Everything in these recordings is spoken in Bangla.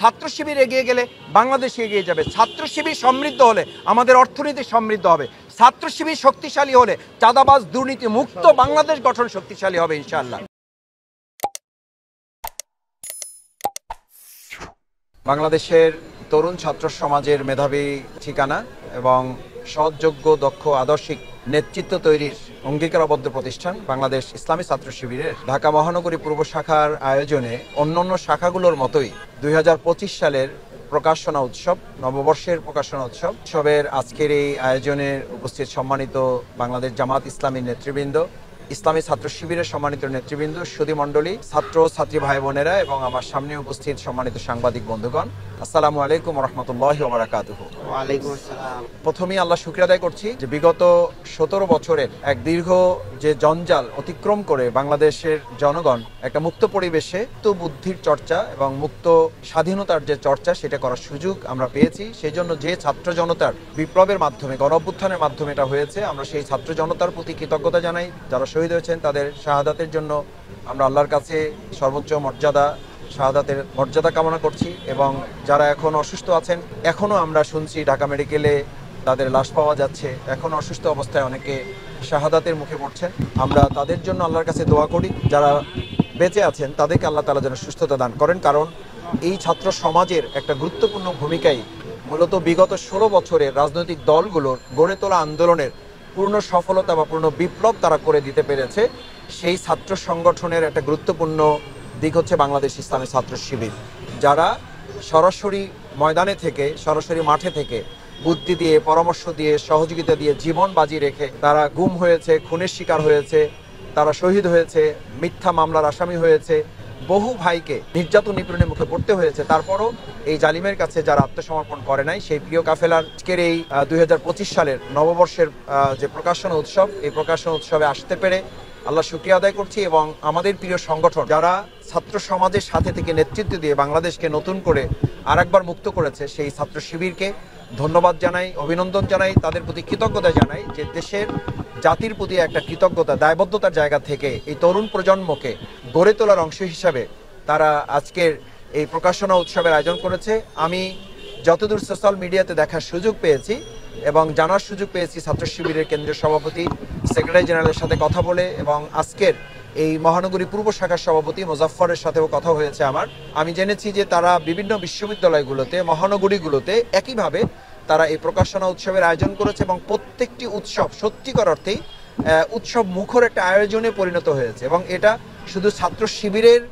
ছাত্র শিবির এগিয়ে গেলে বাংলাদেশ এগিয়ে যাবে। ছাত্র শিবির সমৃদ্ধ হলে আমাদের অর্থনীতি সমৃদ্ধ হবে। ছাত্র শিবির শক্তিশালী হলে চাঁদাবাজ দুর্নীতি মুক্ত বাংলাদেশ গঠন শক্তিশালী হবে ইনশাআল্লাহ। বাংলাদেশের তরুণ ছাত্র সমাজের মেধাবী ঠিকানা এবং সৎযোগ্য দক্ষ আদর্শিক নেতৃত্ব তৈরির অঙ্গীকারবদ্ধ প্রতিষ্ঠান বাংলাদেশ ইসলামী ছাত্র শিবিরের ঢাকা মহানগরী পূর্ব শাখার আয়োজনে অন্যান্য শাখাগুলোর মতোই 2025 সালের প্রকাশনা উৎসব, নববর্ষের প্রকাশনা উৎসবের আজকের এই আয়োজনে উপস্থিত সম্মানিত বাংলাদেশ জামাত ইসলামীর নেতৃবৃন্দ, ইসলামী ছাত্র শিবিরের সম্মানিত নেতৃবৃন্দ, সুধী মণ্ডলী, ছাত্র ছাত্রী ভাই বোনেরা এবং আমার সামনে উপস্থিত সম্মানিত সাংবাদিক বন্ধুগণ, আসসালামু আলাইকুম ওয়া রাহমাতুল্লাহি ওয়া বারাকাতুহু। ওয়া আলাইকুম আসসালাম। প্রথমেই আল্লাহ শুকরিয়া আদায় করছি যে বিগত 17 বছরের এক দীর্ঘ যে জঞ্জাল অতিক্রম করে বাংলাদেশের জনগণ একটা মুক্ত পরিবেশে তো বুদ্ধির চর্চা এবং মুক্ত স্বাধীনতার যে চর্চা সেটা করার সুযোগ আমরা পেয়েছি। সেই জন্য যে ছাত্র জনতার বিপ্লবের মাধ্যমে, গণ অভ্যুত্থানের মাধ্যমে এটা হয়েছে, আমরা সেই ছাত্র জনতার প্রতি কৃতজ্ঞতা জানাই। যারা শহীদ হয়েছেন তাদের শাহাদাতের জন্য আমরা আল্লাহর কাছে সর্বোচ্চ শাহাদাতের মর্যাদা কামনা করছি। এবং যারা এখন অসুস্থ আছেন, এখনও আমরা শুনছি ঢাকা মেডিকেলে তাদের লাশ পাওয়া যাচ্ছে, এখনও অসুস্থ অবস্থায় অনেকে শাহাদাতের মুখে পড়ছেন। আমরা তাদের জন্য আল্লাহর কাছে দোয়া করি। যারা বেঁচে আছেন তাদেরকে আল্লাহ তাআলা যেন সুস্থতা দান করেন, কারণ এই ছাত্র সমাজের একটা গুরুত্বপূর্ণ ভূমিকাই মূলত বিগত 16 বছরের রাজনৈতিক দলগুলোর গড়ে তোলা আন্দোলনের পূর্ণ সফলতা বা পূর্ণ বিপ্লব তারা করে দিতে পেরেছে। সেই ছাত্র সংগঠনের একটা গুরুত্বপূর্ণ দিক হচ্ছে বাংলাদেশ ইসলামী ছাত্র শিবির, যারা সরাসরি ময়দানে থেকে, সরাসরি মাঠে থেকে বুদ্ধি দিয়ে, পরামর্শ দিয়ে, সহযোগিতা দিয়ে, জীবন বাজি রেখে তারা গুম হয়েছে, খুনের শিকার হয়েছে, তারা শহীদ হয়েছে, মিথ্যা মামলার আসামি হয়েছে, বহু ভাইকে নির্যাতন নিপীড়নের মুখে পড়তে হয়েছে। তারপরও এই জালিমের কাছে যারা আত্মসমর্পণ করে নাই, সেই প্রিয় কাফেলার আজকের এই 2025 সালের নববর্ষের যে প্রকাশনা উৎসব, এই প্রকাশনা উৎসবে আসতে পেরে আল্লাহ শুকরিয়া আদায় করছি। এবং আমাদের প্রিয় সংগঠন যারা ছাত্র সমাজের সাথে থেকে নেতৃত্ব দিয়ে বাংলাদেশকে নতুন করে আরেকবার মুক্ত করেছে, সেই ছাত্র শিবিরকে ধন্যবাদ জানাই, অভিনন্দন জানাই, তাদের প্রতি কৃতজ্ঞতা জানাই যে দেশের জাতির প্রতি একটা কৃতজ্ঞতা, দায়বদ্ধতার জায়গা থেকে এই তরুণ প্রজন্মকে গড়ে তোলার অংশ হিসাবে তারা আজকের এই প্রকাশনা উৎসবের আয়োজন করেছে। আমি যতদূর সোশ্যাল মিডিয়াতে দেখার সুযোগ পেয়েছি এবং জানার সুযোগ পেয়েছি ছাত্র শিবিরের কেন্দ্রীয় সভাপতি, সেক্রেটারি জেনারেলের সাথে কথা বলে, এবং আজকের এই মহানগরী পূর্ব শাখার সভাপতি মোজাফফরের সাথেও কথা হয়েছে আমার, আমি জেনেছি যে তারা বিভিন্ন বিশ্ববিদ্যালয়গুলোতে, মহানগরীগুলোতে একইভাবে তারা এই প্রকাশনা উৎসবের আয়োজন করেছে এবং প্রত্যেকটি উৎসব সত্যিকার অর্থেই উৎসব মুখর একটা আয়োজনে পরিণত হয়েছে। এবং এটা শুধু ছাত্র শিবিরের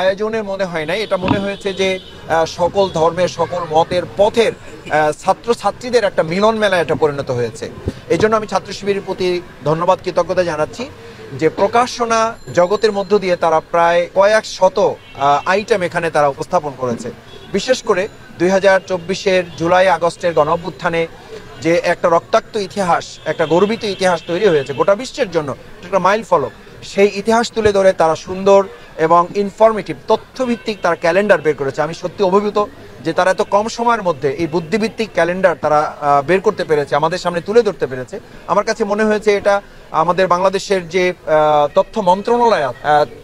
আয়োজনের মনে হয় নাই, এটা মনে হয়েছে যে সকল ধর্মের, সকল মতের, পথের ছাত্রছাত্রীদের একটা মিলন মেলায় এটা পরিণত হয়েছে। এই জন্য আমি ছাত্র শিবিরের প্রতি ধন্যবাদ, কৃতজ্ঞতা জানাচ্ছি যে প্রকাশনা জগতের মধ্য দিয়ে তারা প্রায় কয়েক শত আইটেম এখানে তারা উপস্থাপন করেছে। বিশেষ করে 2024-এর জুলাই আগস্টের গণ অভ্যুত্থানে যে একটা রক্তাক্ত ইতিহাস, একটা গর্বিত ইতিহাস তৈরি হয়েছে গোটা বিশ্বের জন্য, একটা মাইল ফলক, সেই ইতিহাস তুলে ধরে তারা সুন্দর এবং ইনফরমেটিভ তথ্যভিত্তিক তারা ক্যালেন্ডার বের করেছে। আমি সত্যি অভিভূত যে তারা এত কম সময়ের মধ্যে এই বুদ্ধিভিত্তিক ক্যালেন্ডার তারা বের করতে পেরেছে, আমাদের সামনে তুলে ধরতে পেরেছে। আমার কাছে মনে হয়েছে এটা আমাদের বাংলাদেশের যে তথ্য মন্ত্রণালয়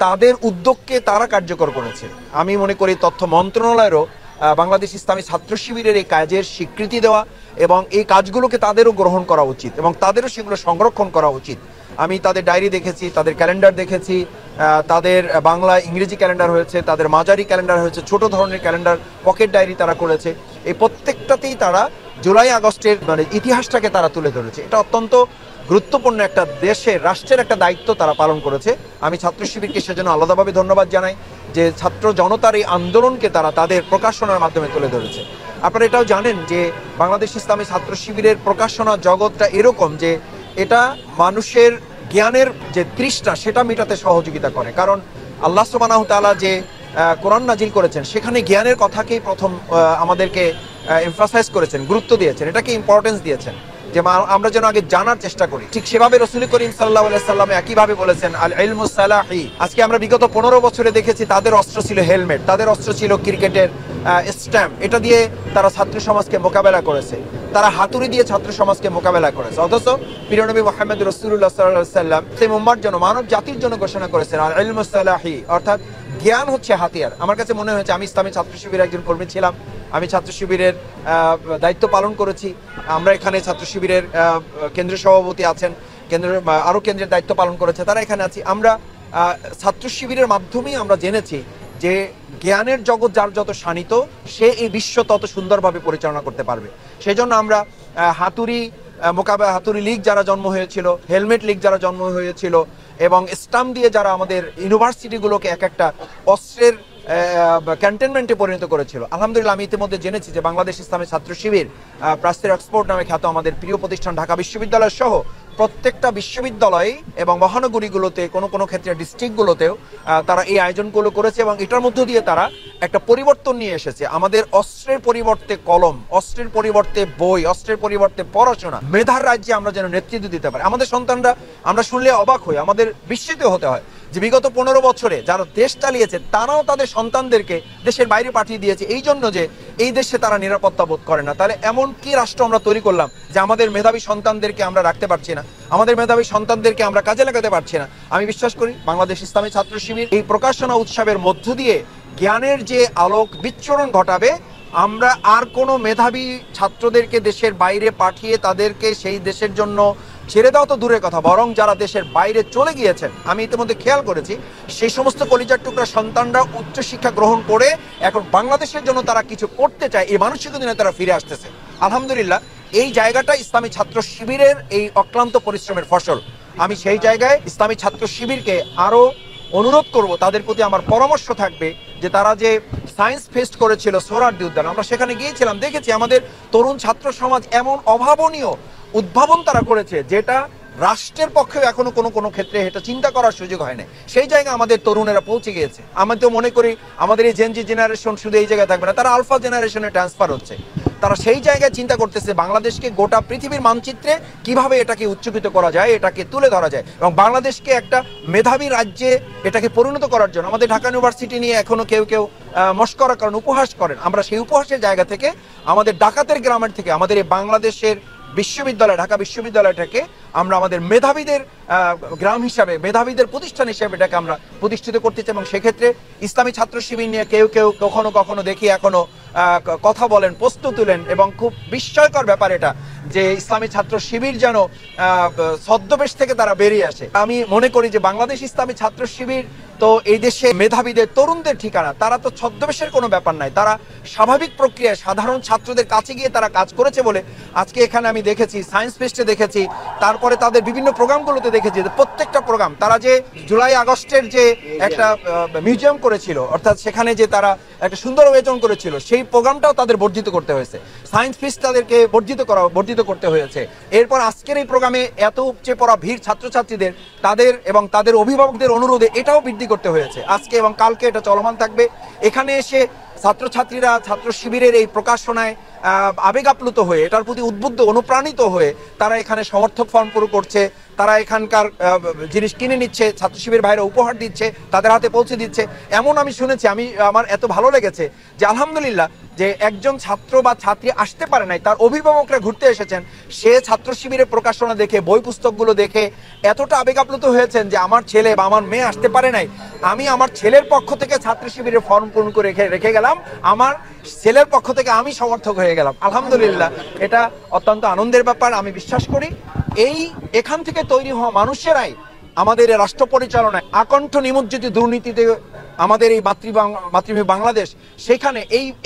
তাদের উদ্যোগকে তারা কার্যকর করেছে। আমি মনে করি তথ্য মন্ত্রণালয়েরও বাংলাদেশ ইসলামী ছাত্র শিবিরের এই কাজের স্বীকৃতি দেওয়া এবং এই কাজগুলোকে তাদেরও গ্রহণ করা উচিত এবং তাদেরও সেগুলো সংরক্ষণ করা উচিত। আমি তাদের ডায়েরি দেখেছি, তাদের ক্যালেন্ডার দেখেছি, তাদের বাংলা ইংরেজি ক্যালেন্ডার হয়েছে, তাদের মাঝারি ক্যালেন্ডার হয়েছে, ছোট ধরনের ক্যালেন্ডার, পকেট ডায়েরি তারা করেছে। এই প্রত্যেকটাতেই তারা জুলাই আগস্টের ইতিহাসটাকে তারা তুলে ধরেছে। এটা অত্যন্ত গুরুত্বপূর্ণ একটা দেশের, রাষ্ট্রের একটা দায়িত্ব তারা পালন করেছে। আমি ছাত্র শিবিরকে সেজন্য আলাদাভাবে ধন্যবাদ জানাই যে ছাত্র জনতার এই আন্দোলনকে তারা তাদের প্রকাশনার মাধ্যমে তুলে ধরেছে। আপনারা এটাও জানেন যে বাংলাদেশ ইসলামী ছাত্র শিবিরের প্রকাশনা জগৎটা এরকম যে এটা মানুষের জ্ঞানের যে তৃষ্ণা সেটা মেটাতে সহযোগিতা করে। কারণ আল্লাহ সুবহানাহু ওয়া তাআলা যে কোরআন নাজিল করেছেন সেখানে জ্ঞানের কথাকেই প্রথম আমাদেরকে এমফাসাইজ করেছেন, গুরুত্ব দিয়েছেন, এটাকে ইম্পর্টেন্স দিয়েছেন যে আমরা যেন আগে জানার চেষ্টা করি। ঠিক সেভাবে রাসূল করিম সাল্লাল্লাহু আলাইহি সাল্লাম একইভাবে বলেছেন আল ইলমু সালাহি। আজকে আমরা বিগত 15 বছরে দেখেছি তাদের অস্ত্র ছিল হেলমেট, তাদের অস্ত্র ছিল ক্রিকেটের স্ট্যাম্প, এটা দিয়ে তারা ছাত্র সমাজকে মোকাবেলা করেছে, তারা হাতুড়ি দিয়ে ছাত্র সমাজকে মোকাবেলা করেছে। অথচ প্রিয় নবী মুহাম্মদ রাসূলুল্লাহ সাল্লাল্লাহু আলাইহি ওয়াসাল্লাম সেই উম্মার জন্য, মানব জাতির জন্য ঘোষণা করেছেন আল ইলমু সালাহি, অর্থাৎ জ্ঞান হচ্ছে হাতিয়ার। আমার কাছে মনে হয়েছে, আমি ইসলামী ছাত্র শিবিরের একজন কর্মী ছিলাম, আমি ছাত্র শিবিরের দায়িত্ব পালন করেছি। আমরা এখানে ছাত্র শিবিরের কেন্দ্রীয় সভাপতি আছেন, আরও কেন্দ্রের দায়িত্ব পালন করেছে, তারা এখানে আছি। আমরা ছাত্র শিবিরের মাধ্যমেই আমরা জেনেছি যে জ্ঞানের জগৎ যার যত শানিত, সে এই বিশ্ব তত সুন্দরভাবে পরিচালনা করতে পারবে। সেই জন্য আমরা হাতুড়ি লীগ যারা জন্ম হয়েছিল, হেলমেট লীগ যারা জন্ম হয়েছিল, এবং স্টাম্প দিয়ে যারা আমাদের ইউনিভার্সিটিগুলোকে এক একটা অস্ত্রের ক্যান্টনমেন্টে পরিণত করেছিল, আলহামদুলিল্লাহ আমি ইতিমধ্যে জেনেছি যে বাংলাদেশ ইসলামী ছাত্র শিবির, প্রাচ্যের এক্সপোর্ট নামে খ্যাত আমাদের প্রিয় প্রতিষ্ঠান ঢাকা বিশ্ববিদ্যালয় সহ প্রত্যেকটা বিশ্ববিদ্যালয় এবং মহানগরীগুলোতে, কোনো ক্ষেত্রে ডিস্ট্রিক্টগুলোতেও তারা এই আয়োজনগুলো করেছে, এবং এটার মধ্য দিয়ে তারা একটা পরিবর্তন নিয়ে এসেছে। আমাদের অস্ত্রের পরিবর্তে কলম, অস্ত্রের পরিবর্তে বই, অস্ত্রের পরিবর্তে পড়াশোনা, মেধার রাজ্যে আমরা যেন নেতৃত্ব দিতে পারি। আমাদের সন্তানরা, আমরা শুনলে অবাক হই, আমাদের বিস্মিত হতে হয় যে বিগত 15 বছরে যারা দেশ চালিয়েছে তারাও তাদের সন্তানদেরকে দেশের বাইরে পাঠিয়ে দিয়েছে এই জন্য যে এই দেশে তারা নিরাপত্তা বোধ করে না। তাহলে এমন কি রাষ্ট্র আমরা তৈরি করলাম যে আমাদের মেধাবী সন্তানদেরকে আমরা রাখতে পারছি না, আমাদের মেধাবী সন্তানদেরকে আমরা কাজে লাগাতে পারছি না? আমি বিশ্বাস করি বাংলাদেশ ইসলামী ছাত্র শিবির এই প্রকাশনা উৎসবের মধ্য দিয়ে জ্ঞানের যে আলোক বিচ্ছুরণ ঘটাবে, আমরা আর কোনো মেধাবী ছাত্রদেরকে দেশের বাইরে পাঠিয়ে তাদেরকে সেই দেশের জন্য ছেড়ে দাও তো দূরের কথা, বরং যারা দেশের বাইরে চলে গিয়েছেন, আমি ইতিমধ্যে খেয়াল করেছি সেই সমস্ত কলিজার টুকরা সন্তানরা উচ্চশিক্ষা গ্রহণ করে এখন বাংলাদেশের জন্য তারা কিছু করতে চায়, এই মানসিকতা নিয়ে তারা ফিরে আসতেছে। আলহামদুলিল্লাহ, এই জায়গাটা ইসলামী ছাত্র শিবিরের এই অক্লান্ত পরিশ্রমের ফসল। আমি সেই জায়গায় ইসলামী ছাত্র শিবিরকে আরও অনুরোধ করব, তাদের প্রতি আমার পরামর্শ থাকবে যে তারা যে সায়েন্স ফেস্ট করেছিল সোহরাওয়ার্দী উদ্যান, আমরা সেখানে গিয়েছিলাম, দেখেছি আমাদের তরুণ ছাত্র সমাজ এমন অভাবনীয় উদ্ভাবন তারা করেছে যেটা রাষ্ট্রের পক্ষেও এখনো কোনো ক্ষেত্রে এটা চিন্তা করার সুযোগ হয় না। সেই জায়গায় আমাদের তরুণেরা পৌঁছে গিয়েছে। আমি তো মনে করি আমাদের এই জেনজি জেনারেশন শুধু এই জায়গায় থাকবে না, তারা আলফা জেনারেশনে ট্রান্সফার হচ্ছে। তারা সেই জায়গায় চিন্তা করতেছে বাংলাদেশকে গোটা পৃথিবীর মানচিত্রে কিভাবে এটাকে উচ্চকিত করা যায়, এটাকে তুলে ধরা যায়, এবং বাংলাদেশকে একটা মেধাবী রাজ্যে এটাকে পরিণত করার জন্য। আমাদের ঢাকা ইউনিভার্সিটি নিয়ে এখনো কেউ মস্করা করেন, উপহাস করেন। আমরা সেই উপহাসের জায়গা থেকে, আমাদের ডাকাতের গ্রামের থেকে, আমাদের এই বাংলাদেশের বিশ্ববিদ্যালয়, ঢাকা বিশ্ববিদ্যালয়টাকে আমরা আমাদের মেধাবীদের গ্রাম হিসাবে, মেধাবীদের প্রতিষ্ঠান হিসাবে এটাকে আমরা প্রতিষ্ঠিত করতে চাই। এবং সেক্ষেত্রে ইসলামী ছাত্র শিবির নিয়ে কেউ কখনো দেখি এখনো কথা বলেন, প্রশ্ন তুলেন, এবং খুব বিস্ময়কর ব্যাপার এটা যে ইসলামী ছাত্র শিবির যেন ছদ্মবেশ থেকে তারা বেরিয়ে আসে। আমি মনে করি যে বাংলাদেশ ইসলামী ছাত্র শিবির তো এই দেশে মেধাবীদের, তরুণদের ঠিকানা। তারা তো ছদ্মবেশের কোনো ব্যাপার নাই, তারা স্বাভাবিক প্রক্রিয়ায় সাধারণ ছাত্রদের কাছে গিয়ে তারা কাজ করেছে বলে আজকে এখানে আমি দেখেছি, সায়েন্স ফেস্টে দেখেছি, তারপরে তাদের বিভিন্ন প্রোগ্রামগুলোতে দেখেছি, প্রত্যেকটা প্রোগ্রাম তারা যে জুলাই আগস্টের যে একটা মিউজিয়াম করেছিল, অর্থাৎ সেখানে যে তারা একটা সুন্দর আয়োজন করেছিল, সেই প্রোগ্রামটাও তাদের বর্জিত করতে হয়েছে। সায়েন্স ফেস্ট তাদেরকে বর্জিত করতে হয়েছে। এরপর আজকের এই প্রোগ্রামে এত উপচে পড়া ভিড় ছাত্রছাত্রীদের, তাদের এবং তাদের অভিভাবকদের অনুরোধে এটাও বৃদ্ধি করতে হয়েছে। আজকে এবং কালকে এটা চলমান থাকবে। এখানে এসে ছাত্রছাত্রীরা ছাত্র শিবিরের এই প্রকাশনায় আবেগ আপ্লুত হয়ে, এটার প্রতি উদ্বুদ্ধ, অনুপ্রাণিত হয়ে তারা এখানে সমর্থক ফর্ম পুরো করছে, তারা এখানকার জিনিস কিনে নিচ্ছে, ছাত্র শিবির ভাইরা উপহার দিচ্ছে, তাদের হাতে পৌঁছে দিচ্ছে। এমন আমি শুনেছি, আমার এত ভালো লেগেছে যে আলহামদুলিল্লাহ যে একজন ছাত্র বা ছাত্রী আসতে পারে নাই, তার অভিভাবকরা ঘুরতে এসেছেন, সে ছাত্র শিবিরের প্রকাশনা দেখে, বই পুস্তকগুলো দেখে এতটা আবেগ আপ্লুত হয়েছেন যে আমার ছেলে বা আমার মেয়ে আসতে পারে নাই, আমি আমার ছেলের পক্ষ থেকে ছাত্র শিবিরের ফর্ম পূরণ করে রেখে গেলাম, আমার ছেলের পক্ষ থেকে আমি সমর্থক হয়ে গেলাম। আলহামদুলিল্লাহ, এটা অত্যন্ত আনন্দের ব্যাপার। আমি বিশ্বাস করি এখান থেকে তৈরি হওয়া মানুষেরাই আমাদের রাষ্ট্র পরিচালনায় আকণ্ঠ নিমজ্জিত দুর্নীতিতে আমাদের এই মাতৃভূমি বাংলাদেশ, সেখানে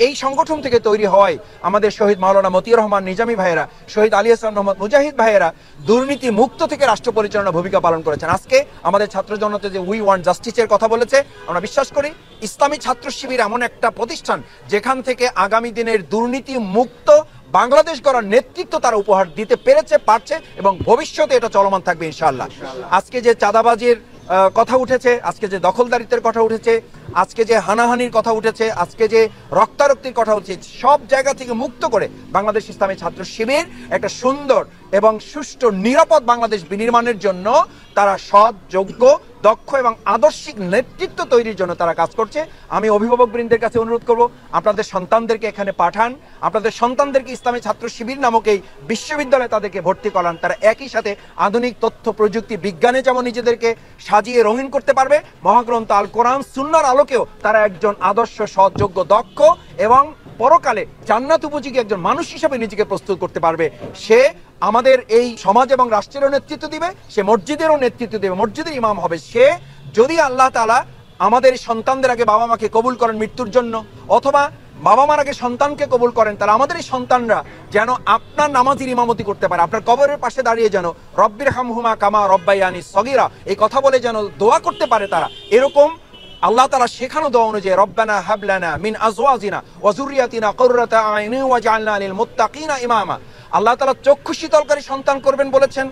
এই সংগঠন থেকে তৈরি হওয়ায় আমাদের শহীদ মাওলানা মতিউর রহমান নিজামী ভাইয়েরা, শহীদ আলী হাসান মোহাম্মদ মুজাহিদ ভাইয়েরা দুর্নীতি মুক্ত থেকে রাষ্ট্র পরিচালনার ভূমিকা পালন করেছেন। আজকে আমাদের ছাত্র জনতা যে উই ওয়ান্ট জাস্টিসের কথা বলেছে, আমরা বিশ্বাস করি ইসলামী ছাত্র শিবির এমন একটা প্রতিষ্ঠান যেখান থেকে আগামী দিনের দুর্নীতি মুক্ত বাংলাদেশ গড়ার নেতৃত্ব তারা উপহার দিতে পারছে এবং ভবিষ্যতে এটা চলমান থাকবে ইনশাআল্লাহ। আজকে যে চাঁদাবাজির কথা উঠেছে, আজকে যে দখলদারিত্বের কথা উঠেছে, আজকে যে হানাহানির কথা উঠেছে, আজকে যে রক্তারক্তির কথা উঠেছে, সব জায়গা থেকে মুক্ত করে বাংলাদেশ ইসলামী ছাত্র শিবির একটা সুন্দর এবং সুষ্ঠু নিরাপদ বাংলাদেশ বিনির্মাণের জন্য তারা সৎ, যোগ্য, দক্ষ এবং আদর্শিক নেতৃত্ব তৈরির জন্য তারা কাজ করছে। আমি অভিভাবক বৃন্দের কাছে অনুরোধ করব, আপনাদের সন্তানদেরকে এখানে পাঠান, আপনাদের সন্তানদেরকে ইসলামী ছাত্র শিবির নামক এই বিশ্ববিদ্যালয়ে তাদেরকে ভর্তি করান। তারা একই সাথে আধুনিক তথ্য প্রযুক্তি বিজ্ঞানে যেমন নিজেদেরকে সাজিয়ে রঙিন করতে পারবে, মহাগ্রন্থ আল কোরআন সুন্নাহর আলোকেও তারা একজন আদর্শ, সৎ, যোগ্য, দক্ষ এবং পরকালে জান্নাত উপযোগী একজন মানুষ হিসেবে নিজেকে প্রস্তুত করতে পারবে। সে আমাদের এই সমাজ এবং রাষ্ট্রেরও নেতৃত্ব দিবে, সে মসজিদেরও নেতৃত্ব দেবে, মসজিদের ইমাম হবে। সে যদি আল্লাহ তাআলা আমাদের সন্তানদের আগে বাবা মাকে কবুল করেন মৃত্যুর জন্য, অথবা বাবা মার আগে সন্তানকে কবুল করেন, তাহলে আমাদের এই সন্তানরা যেন আপনার নামাজের ইমামতি করতে পারে, আপনার কবরের পাশে দাঁড়িয়ে যেন রব্বির হামহুমা কামা রব্বায়ানি সগীরা এই কথা বলে যেন দোয়া করতে পারে তারা। এরকম আল্লাহ তাআলা শেখানো দোয়া অনুযায়ী রব্বানা হাব লানা মিন আজওয়াজিনা ওয়া যুররিয়াতিনা কুররাতা আইনি ওয়াজআলনা লিল মুত্তাকিনা ইমামা। আল্লাহ তাআলা চক্ষু শীতলকারী সন্তান করবেন বলেছেন,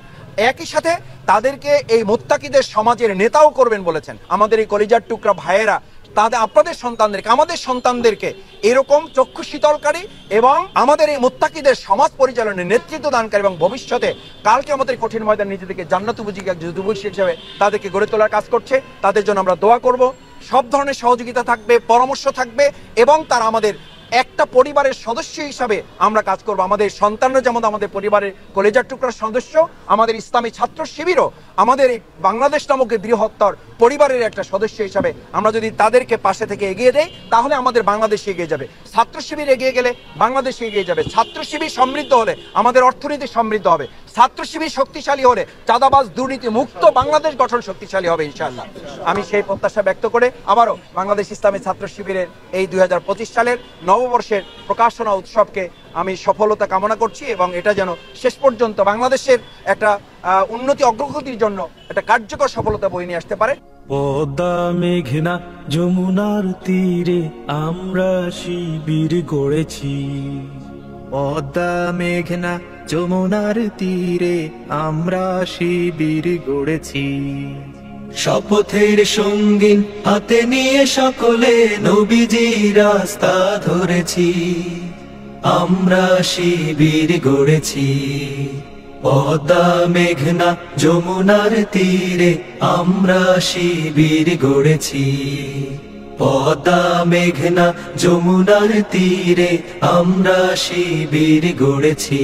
একই সাথে তাদেরকে এই মুত্তাকিদের সমাজের নেতাও করবেন বলেছেন। আমাদের এই কলিজার টুকরা ভাইয়েরা তাদের আপনাদের সন্তানদেরকে, আমাদের সন্তানদেরকে এরকম চক্ষু শীতলকারী এবং আমাদের এই মুত্তাকিদের সমাজ পরিচালনার নেতৃত্ব দানকারী এবং ভবিষ্যতে কালকে আমাদের কঠিন ময়দান নিজেদেরকে জান্নাত উপযোগী একজন যুবক হিসেবে তাদেরকে গড়ে তোলার কাজ করছে। তাদের জন্য আমরা দোয়া করব, সব ধরনের সহযোগিতা থাকবে, পরামর্শ থাকবে এবং তারা আমাদের একটা পরিবারের সদস্য হিসাবে আমরা কাজ করব। আমাদের সন্তানরা যেমন আমাদের পরিবারের কলেজার টুকরার সদস্য, আমাদের ইসলামী ছাত্র শিবিরও আমাদের বাংলাদেশ নামক বৃহত্তর পরিবারের একটা সদস্য হিসাবে আমরা যদি তাদেরকে পাশে থেকে এগিয়ে দেই, তাহলে আমাদের বাংলাদেশ এগিয়ে যাবে। ছাত্র শিবির এগিয়ে গেলে বাংলাদেশ এগিয়ে যাবে। ছাত্র শিবির সমৃদ্ধ হলে আমাদের অর্থনীতি সমৃদ্ধ হবে। ছাত্র শিবির শক্তিশালী হলে চাঁদাবাজ দুর্নীতি মুক্ত বাংলাদেশ গঠন শক্তিশালী হবে ইনশাআল্লাহ। আমি সেই প্রত্যাশা ব্যক্ত করে আবারও বাংলাদেশ ইসলামী ছাত্র শিবিরের এই 2025 সালের নববর্ষের প্রকাশনা উৎসবকে আমি সফলতা কামনা করছি এবং এটা যেন শেষ পর্যন্ত বাংলাদেশের একটা উন্নতি অগ্রগতির জন্য একটা কার্যকর সফলতা বয়ে নিয়ে আসতে পারে। পদ্মা মেঘনা যমুনার তীরে আমরা শিবির গড়েছি। পদ্মা মেঘনা যমুনার তীরে আমরা শিবির গড়েছি। শপথের সঙ্গীন হাতে নিয়ে সকলে নবীজি রাস্তা ধরেছি। আমরা শিবির গড়েছি। পদ্মা মেঘনা যমুনার তীরে আমরা শিবির গড়েছি। পদ্মা মেঘনা যমুনার তীরে আমরা শিবির গড়েছি।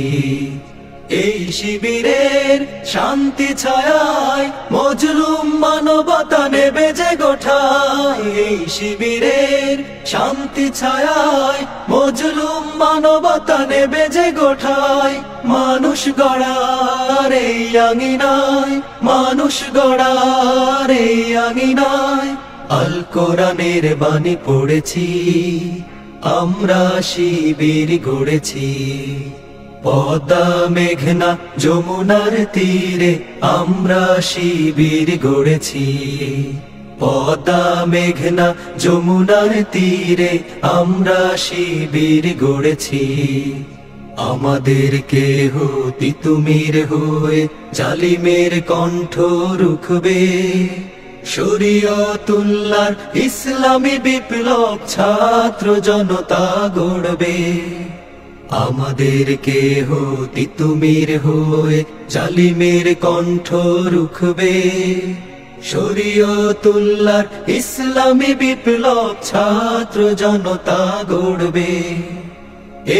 এই শিবিরের শান্তি ছায়ায় মজলুম মানবতা নেবে যে গোঠায়। এই শিবিরের শান্তি ছায়ায় মজলুম মানবতা নেবে যে গোঠায়। মানুষ গড়ার এই আঙিনায়, মানুষ গড়ার এই আঙিনায় আল কোরআনের বাণী পড়েছি। আমরা শিবির গড়েছি। পদ্মা মেঘনা যমুনার তীরে আমরা শিবির গড়েছি। পদ্মা মেঘনা যমুনার তীরে আমরা শিবির গড়েছি। আমাদের কেহ তিতুমির হয়ে জালিমের কণ্ঠ রুখবে। শরীয়তুল্লাহর ইসলামী বিপ্লব ছাত্র জনতা গড়বে। আমাদের কেহ তিতুমির হয়ে জালিমের কণ্ঠ রুখবে। শরীয়তুল্লাহর ইসলামী বিপ্লব ছাত্র জনতা গড়বে।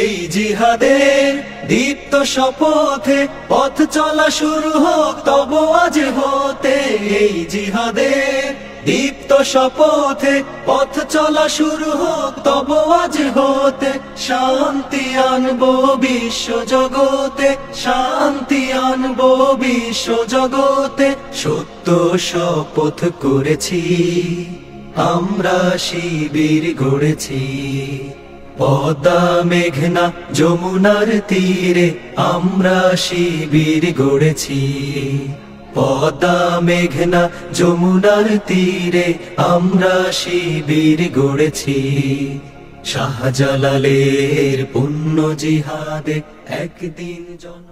এই জিহাদের দীপ্ত শপথে পথ চলা শুরু হোক তব আজ হতে। এই জিহাদের দীপ্ত শপথে পথ চলা শুরু হোক তব আজ হতে। শান্তি আনবো বিশ্ব জগতে, শান্তি আনবো বিশ্ব জগতে। সত্য শপথ করেছি, আমরা শিবির গড়েছি। পদ্মা মেঘনা যমুনার তীরে আমরা শিবির গড়েছি। পদ্মা মেঘনা যমুনার তীরে আমরা শিবির গড়েছি। শাহজালালের পুণ্য জিহাদে একদিন জন